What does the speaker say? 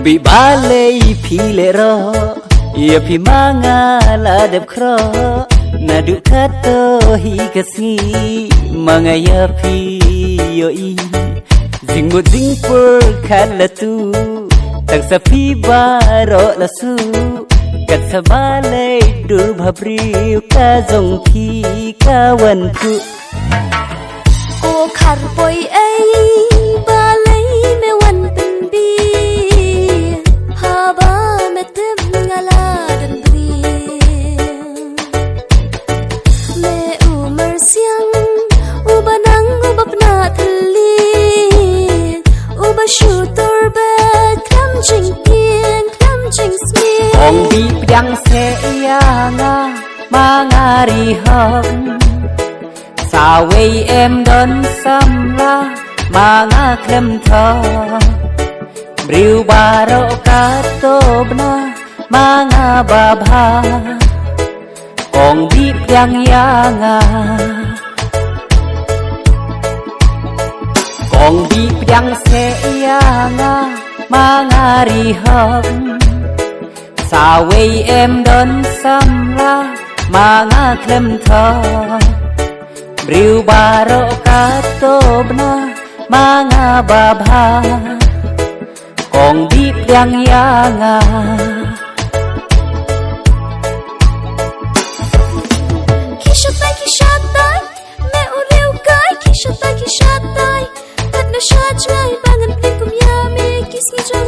bị ba lê phi lệ ro ya phi manga la đẹp kro na du khato hi kasni manga ya phi yo i jing mo jing per khat la tu tak sa phi ba ro la su kat sa ba lê du bhabri ka jong phi ka wan phu cô khar poi ai ba lê me wan pen bi ha ba me tem ngala dan bri me umar siang u banang u bapna thli u ba shooter ba klam ching kien klam ching smi ong bi yang se ya nga ma nga ri hong sao vậy em đón xăm la mà ngã khem thọ riu ba ro cá tô na mà ngã ba ba còn biết yang ya nga còn biết yang se ya nga mà ngã ri hong sao vậy em đón xăm la mà ngã khem thọ riu ba ro cá tô na ma nga ba ba còn biết yang ya nga khi shot tay mẹ u riu cái khi shot tay thật là shot chơi ba ngân pin cùng ya me kiss me cho